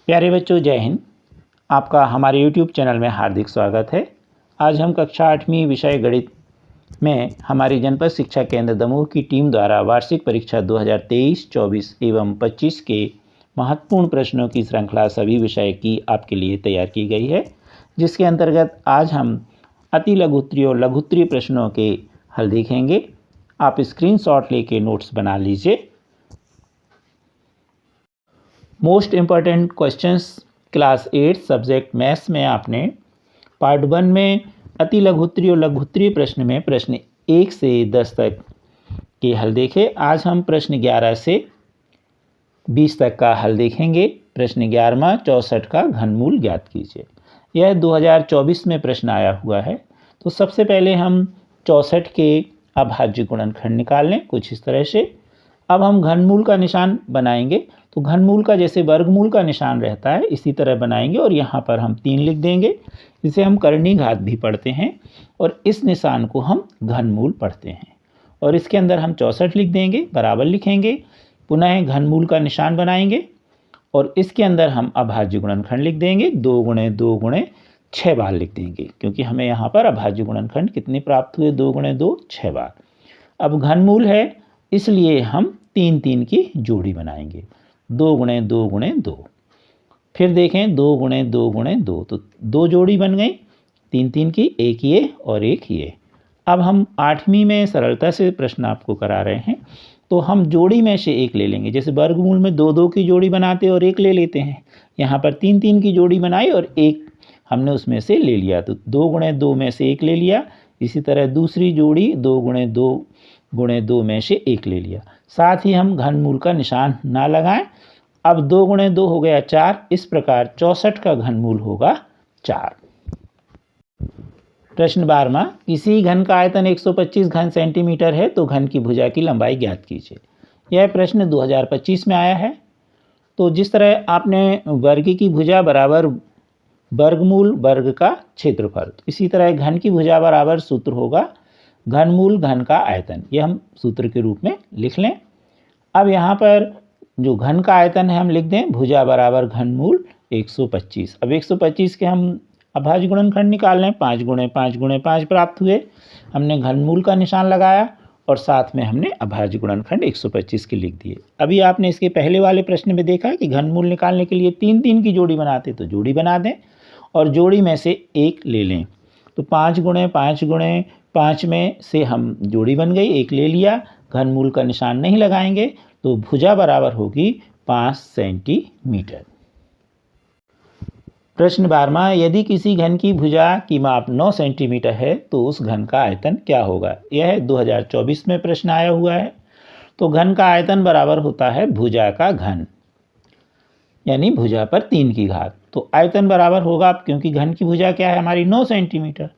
प्यारे बच्चों, जय हिंद। आपका हमारे YouTube चैनल में हार्दिक स्वागत है। आज हम कक्षा 8वीं विषय गणित में हमारी जनपद शिक्षा केंद्र दमोह की टीम द्वारा वार्षिक परीक्षा 2023, 24 एवं 25 के महत्वपूर्ण प्रश्नों की श्रृंखला सभी विषय की आपके लिए तैयार की गई है, जिसके अंतर्गत आज हम अति लघुत्तरीय और लघुत्तरीय प्रश्नों के हल देखेंगे। आप स्क्रीनशॉट लेके नोट्स बना लीजिए। Most important questions class 8 subject maths में आपने पार्ट 1 में अति लघुत्तरीय और लघुत्तरीय प्रश्न में प्रश्न 1 से 10 तक के हल देखे। आज हम प्रश्न 11 से 20 तक का हल देखेंगे। प्रश्न 11वां 64 का घनमूल ज्ञात कीजिए। यह 2024 में प्रश्न आया हुआ है। तो सबसे पहले हम 64 के अभाज्य गुणनखंड निकाल लें कुछ इस तरह से। अब हम घनमूल का निशान बनाएंगे। तो घनमूल का जैसे वर्गमूल का निशान रहता है इसी तरह बनाएंगे और यहाँ पर हम 3 लिख देंगे। इसे हम करनी घात भी पढ़ते हैं और इस निशान को हम घनमूल पढ़ते हैं। और इसके अंदर हम 64 लिख देंगे, बराबर लिखेंगे, पुनः घनमूल का निशान बनाएंगे और इसके अंदर हम अभाज्य गुणनखंड लिख देंगे। 2 गुणे 2 गुणे 6 बार लिख देंगे, क्योंकि हमें यहाँ पर अभाज्य गुणनखंड कितने प्राप्त हुए? 2 गुणे 2 6 बार। अब घनमूल है इसलिए हम 3 3 की जोड़ी बनाएंगे। 2 गुणे 2 गुणे 2। फिर देखें 2 गुणे 2 गुणे 2, तो 2 जोड़ी बन गई 3 3 की, एक ये और एक ये। अब हम 8वीं में सरलता से प्रश्न आपको करा रहे हैं, तो हम जोड़ी में से एक ले लेंगे। जैसे वर्गमूल में 2 2 की जोड़ी बनाते और एक ले लेते हैं, यहाँ पर 3 3 की जोड़ी बनाई और एक हमने उसमें से ले लिया, तो 2 गुणे 2 में से एक ले लिया। इसी तरह दूसरी जोड़ी 2 गुणे 2 गुणे 2 में से एक ले लिया। साथ ही हम घनमूल का निशान ना लगाएं। अब 2 गुणे 2 हो गया 4। इस प्रकार 64 का घनमूल होगा 4। प्रश्न 12वां, किसी घन का आयतन 125 घन सेंटीमीटर है तो घन की भुजा की लंबाई ज्ञात कीजिए। यह प्रश्न 2025 में आया है। तो जिस तरह आपने वर्ग की भुजा बराबर वर्गमूल वर्ग का क्षेत्रफल, इसी तरह घन की भुजा बराबर सूत्र होगा घनमूल घन का आयतन। यह हम सूत्र के रूप में लिख लें। अब यहाँ पर जो घन का आयतन है हम लिख दें भुजा बराबर घनमूल 125। अब 125 के हम अभाज्य गुणनखंड निकाल लें। 5 गुणे 5 गुणे 5 प्राप्त हुए। हमने घनमूल का निशान लगाया और साथ में हमने अभाज्य गुणनखंड 125 के लिख दिए। अभी आपने इसके पहले वाले प्रश्न में देखा कि घनमूल निकालने के लिए 3 3 की जोड़ी बनाते, तो जोड़ी बना दें और जोड़ी में से एक ले लें। तो 5 गुणे 5 गुणे 5 में से हम जोड़ी बन गई, एक ले लिया। घनमूल का निशान नहीं लगाएंगे तो भुजा बराबर होगी 5 सेंटीमीटर। प्रश्न 12वां, यदि किसी घन की भुजा की माप 9 सेंटीमीटर है तो उस घन का आयतन क्या होगा? यह 2024 में प्रश्न आया हुआ है। तो घन का आयतन बराबर होता है भुजा का घन, यानी भुजा पर 3 की घात। तो आयतन बराबर होगा, क्योंकि घन की भुजा क्या है हमारी 9 सेंटीमीटर,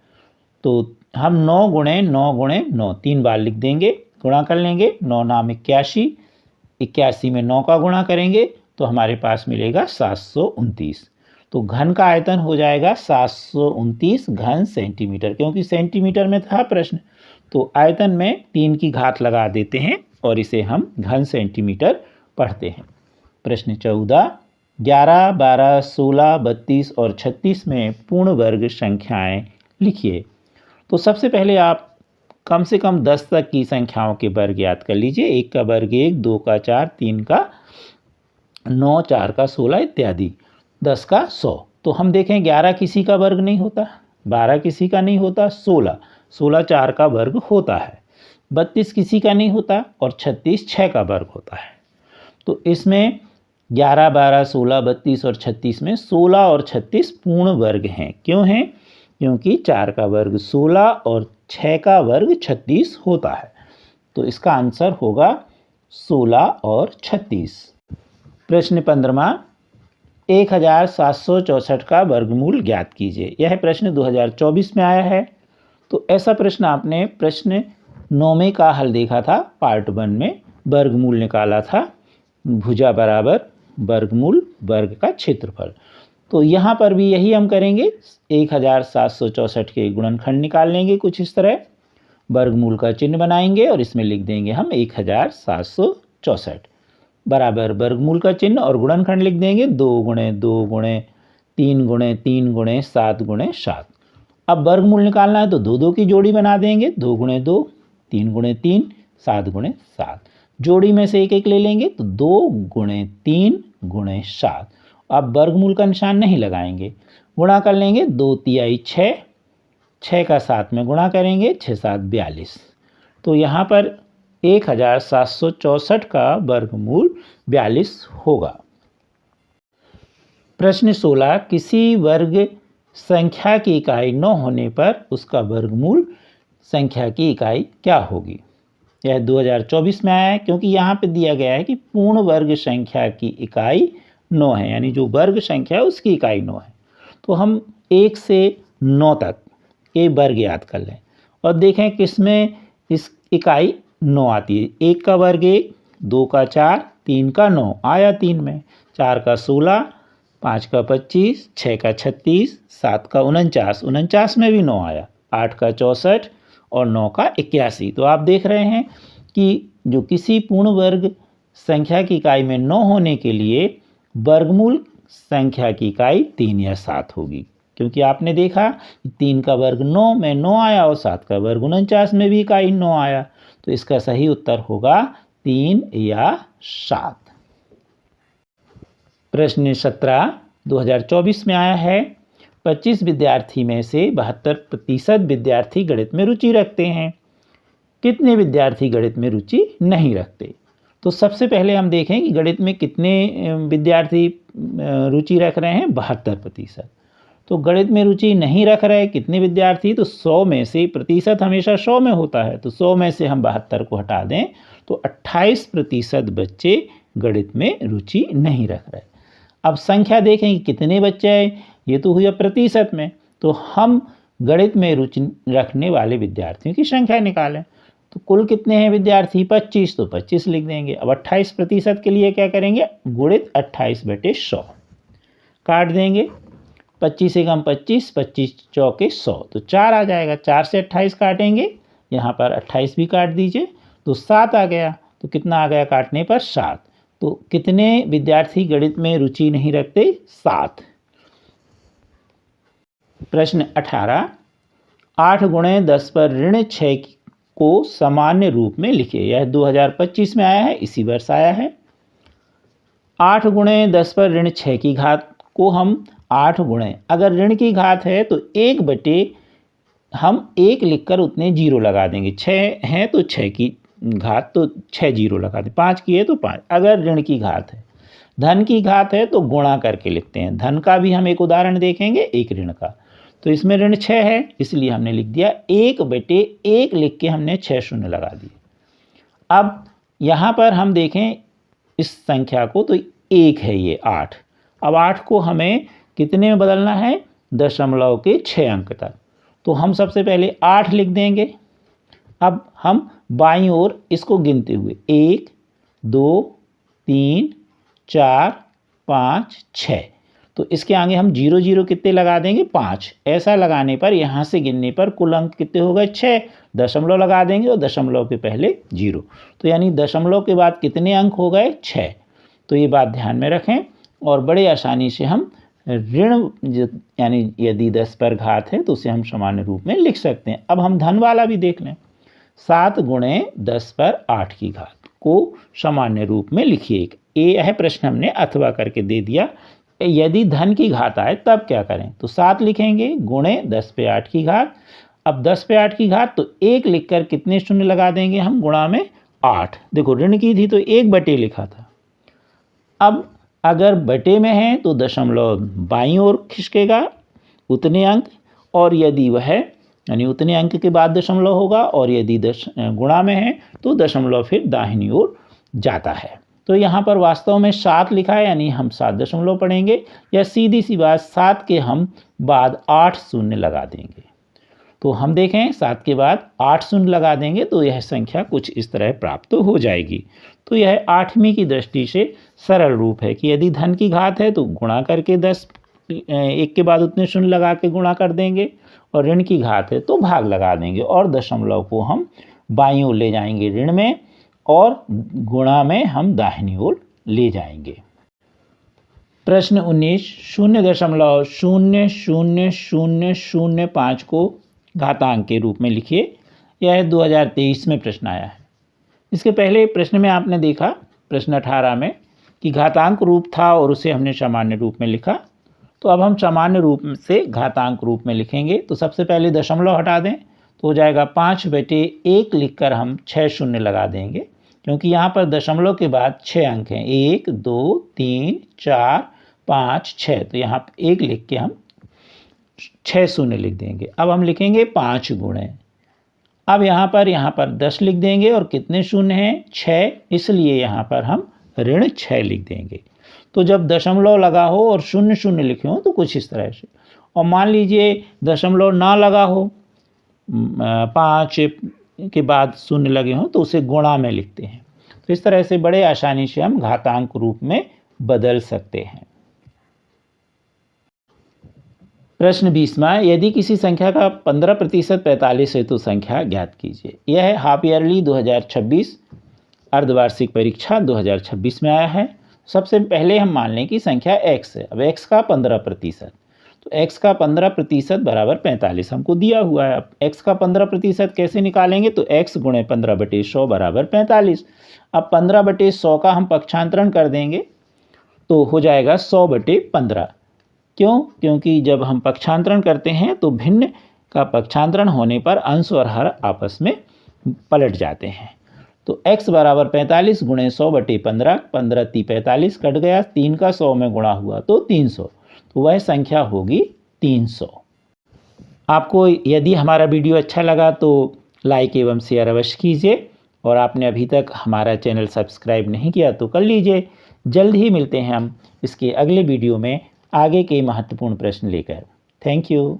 तो हम 9 गुणे 9 गुणे 9 3 बार लिख देंगे, गुणा कर लेंगे। 9 नाम 81, 81 में 9 का गुणा करेंगे तो हमारे पास मिलेगा 729। तो घन का आयतन हो जाएगा 729 घन सेंटीमीटर। क्योंकि सेंटीमीटर में था प्रश्न, तो आयतन में 3 की घात लगा देते हैं और इसे हम घन सेंटीमीटर पढ़ते हैं। प्रश्न 14, 11, 12, 16, 32 और 36 में पूर्ण वर्ग संख्याएं लिखिए। तो सबसे पहले आप कम से कम 10 तक की संख्याओं के वर्ग याद कर लीजिए। 1 का वर्ग 1, 2 का 4, 3 का 9, 4 का 16 इत्यादि, 10 का 100। तो हम देखें 11 किसी का वर्ग नहीं होता, 12 किसी का नहीं होता, 16 4 का वर्ग होता है, 32 किसी का नहीं होता और 36 6 का वर्ग होता है। तो इसमें 11, 12, 16, 32 और 36 में 16 और 36 पूर्ण वर्ग हैं। क्यों हैं? क्योंकि 4 का वर्ग 16 और 6 का वर्ग 36 होता है। तो इसका आंसर होगा 16 और 36। प्रश्न 15वां, 1764 का वर्गमूल ज्ञात कीजिए। यह प्रश्न 2024 में आया है। तो ऐसा प्रश्न आपने प्रश्न 9वें का हल देखा था, पार्ट 1 में वर्गमूल निकाला था भुजा बराबर वर्गमूल वर्ग का क्षेत्रफल। तो यहाँ पर भी यही हम करेंगे। 1764 के गुणनखंड निकाल लेंगे कुछ इस तरह, वर्गमूल का चिन्ह बनाएंगे और इसमें लिख देंगे हम 1764। बराबर वर्गमूल का चिन्ह और गुणनखंड लिख देंगे 2 गुणे 2 गुणे 3 गुणे 3 गुणे 7 गुणे 7। अब वर्गमूल निकालना है तो 2 2 की जोड़ी बना देंगे 2 गुणे 2 3 गुणे 3 7 गुणे 7। जोड़ी में से एक एक ले लेंगे तो 2 गुणे 3 गुणे 7। अब वर्गमूल का निशान नहीं लगाएंगे, गुणा कर लेंगे 2 तिहाई 6, 6 का 7 में गुणा करेंगे 6 7 42। तो यहाँ पर 1764 का वर्गमूल 42 होगा। प्रश्न 16, किसी वर्ग संख्या की इकाई 9 होने पर उसका वर्गमूल संख्या की इकाई क्या होगी। यह 2024 में आया है, क्योंकि यहाँ पे दिया गया है कि पूर्ण वर्ग संख्या की इकाई 9 है, यानी जो वर्ग संख्या है उसकी इकाई 9 है। तो हम 1 से 9 तक ये वर्ग याद कर लें और देखें किसमें इस इकाई 9 आती है। 1 का वर्ग 1, 2 का 4, 3 का 9 आया 3 में, 4 का 16, 5 का 25, 6 का 36, 7 का 49, 49 में भी 9 आया, 8 का 64 और 9 का 81। तो आप देख रहे हैं कि जो किसी पूर्ण वर्ग संख्या की इकाई में 9 होने के लिए वर्गमूल संख्या की इकाई 3 या 7 होगी, क्योंकि आपने देखा 3 का वर्ग 9 में 9 आया और 7 का वर्ग 49 में भी इकाई 9 आया। तो इसका सही उत्तर होगा 3 या 7। प्रश्न 17 2024 में आया है, 25 विद्यार्थी में से 72% विद्यार्थी गणित में रुचि रखते हैं, कितने विद्यार्थी गणित में रुचि नहीं रखते। तो सबसे पहले हम देखें कि गणित में कितने विद्यार्थी रुचि रख रहे हैं, 72%। तो गणित में रुचि नहीं रख रहे कितने विद्यार्थी, तो 100 में से, प्रतिशत हमेशा 100 में होता है, तो 100 में से हम 72 को हटा दें तो 28% बच्चे गणित में रुचि नहीं रख रहे। अब संख्या देखें कि कितने बच्चे हैं, ये तो हुआ प्रतिशत में, तो हम गणित में रुचि रखने वाले विद्यार्थियों की संख्या निकालें। तो कुल कितने हैं विद्यार्थी, 25, तो 25 लिख देंगे। अब 28% के लिए क्या करेंगे, गुणित 28/100 काट देंगे, 25 से कम 25, 25 चौके 100, तो 4 आ जाएगा। 4 से 28 काटेंगे, यहाँ पर 28 भी काट दीजिए, तो 7 आ गया। तो कितना आ गया काटने पर, 7। तो कितने विद्यार्थी गणित में रुचि नहीं रखते, 7। प्रश्न 18, 8 गुणे 10 पर ऋण 6 को सामान्य रूप में लिखिए। यह 2025 में आया है, इसी वर्ष आया है। 8 गुणे 10 पर ऋण 6 की घात को हम 8 गुणे, अगर ऋण की घात है तो 1 बटे हम 1 लिखकर उतने जीरो लगा देंगे। 6 है तो 6 की घात, तो 6 जीरो लगा दें। 5 की है तो 5, अगर ऋण की घात है। धन की घात है तो गुणा करके लिखते हैं। धन का भी हम एक उदाहरण देखेंगे, एक ऋण का। तो इसमें ऋण 6 है, इसलिए हमने लिख दिया 1 बटे 1 लिख के हमने 6 शून्य लगा दिए। अब यहाँ पर हम देखें इस संख्या को, तो 1 है ये 8। अब 8 को हमें कितने में बदलना है, दशमलव के 6 अंक तक। तो हम सबसे पहले 8 लिख देंगे। अब हम बाईं ओर इसको गिनते हुए 1 2 3 4 5 6, तो इसके आगे हम 0 0 कितने लगा देंगे, 5। ऐसा लगाने पर यहाँ से गिनने पर कुल अंक कितने हो गए, 6। दशमलव लगा देंगे और दशमलव के पहले 0, तो यानी दशमलव के बाद कितने अंक हो गए, 6। तो ये बात ध्यान में रखें और बड़े आसानी से हम ऋण, यानी यदि 10 पर घात है तो उसे हम सामान्य रूप में लिख सकते हैं। अब हम धन वाला भी देख लें। 7 गुणे 10 पर 8 की घात को सामान्य रूप में लिखिए। ये है प्रश्न, हमने अथवा करके दे दिया। यदि धन की घात आए तब क्या करें, तो 7 लिखेंगे गुणे 10 पे 8 की घात। अब 10 पे 8 की घात, तो 1 लिखकर कितने शून्य लगा देंगे हम, गुणा में 8। देखो ऋण की थी तो 1 बटे लिखा था। अब अगर बटे में है तो दशमलव बाईं ओर खिसकेगा उतने अंक, और यदि वह यानी उतने अंक के बाद दशमलव होगा, और यदि गुणा में है तो दशमलव फिर दाहिनी ओर जाता है। तो यहाँ पर वास्तव में 7 लिखा है, यानी हम 7 दशमलव पढ़ेंगे, या सीधी सी बात 7 के हम बाद 8 शून्य लगा देंगे। तो हम देखें 7 के बाद 8 शून्य लगा देंगे तो यह संख्या कुछ इस तरह प्राप्त हो जाएगी। तो यह 8वीं की दृष्टि से सरल रूप है कि यदि धन की घात है तो गुणा करके 10, 1 के बाद उतने शून्य लगा के गुणा कर देंगे, और ऋण की घात है तो भाग लगा देंगे, और दशमलव को हम बाईं ओर ले जाएंगे ऋण में, और गुणा में हम दाहिनी ओर ले जाएंगे। प्रश्न 19 0.00005 को घातांक के रूप में लिखिए। यह 2023 में प्रश्न आया है। इसके पहले प्रश्न में आपने देखा प्रश्न 18 में कि घातांक रूप था और उसे हमने सामान्य रूप में लिखा। तो अब हम सामान्य रूप से घातांक रूप में लिखेंगे। तो सबसे पहले दशमलव हटा दें तो हो जाएगा 5/1 लिखकर हम 6 शून्य लगा देंगे, क्योंकि यहाँ पर दशमलव के बाद 6 अंक हैं, 1 2 3 4 5 6। तो यहाँ 1 लिख के हम 6 शून्य लिख देंगे। अब हम लिखेंगे 5 गुणे, अब यहाँ पर 10 लिख देंगे और कितने शून्य हैं 6, इसलिए यहाँ पर हम ऋण 6 लिख देंगे। तो जब दशमलव लगा हो और शून्य शून्य लिखे हो तो कुछ इस तरह से। और मान लीजिए दशमलव ना लगा हो, 5 के बाद शून्य लगे हों तो उसे गुणा में लिखते हैं। तो इस तरह से बड़े आसानी से हम घातांक रूप में बदल सकते हैं। प्रश्न 20वां, यदि किसी संख्या का 15% 45 है तो संख्या ज्ञात कीजिए। यह है हाफ ईयरली 2026 अर्धवार्षिक परीक्षा 2026 में आया है। सबसे पहले हम मान लें कि संख्या x है। अब x का 15%, तो x का 15% बराबर 45 हमको दिया हुआ है। अब x का 15% कैसे निकालेंगे, तो x गुणे 15/100 बराबर 45। अब 15/100 का हम पक्षांतरण कर देंगे तो हो जाएगा 100/15। क्यों? क्योंकि जब हम पक्षांतरण करते हैं तो भिन्न का पक्षांतरण होने पर अंश और हर आपस में पलट जाते हैं। तो x बराबर 45 गुणे 100/15, 15 × 45 कट गया, 3 का 100 में गुणा हुआ तो 300, तो वह संख्या होगी 300। आपको यदि हमारा वीडियो अच्छा लगा तो लाइक एवं शेयर अवश्य कीजिए, और आपने अभी तक हमारा चैनल सब्सक्राइब नहीं किया तो कर लीजिए। जल्द ही मिलते हैं हम इसके अगले वीडियो में आगे के महत्वपूर्ण प्रश्न लेकर। Thank you.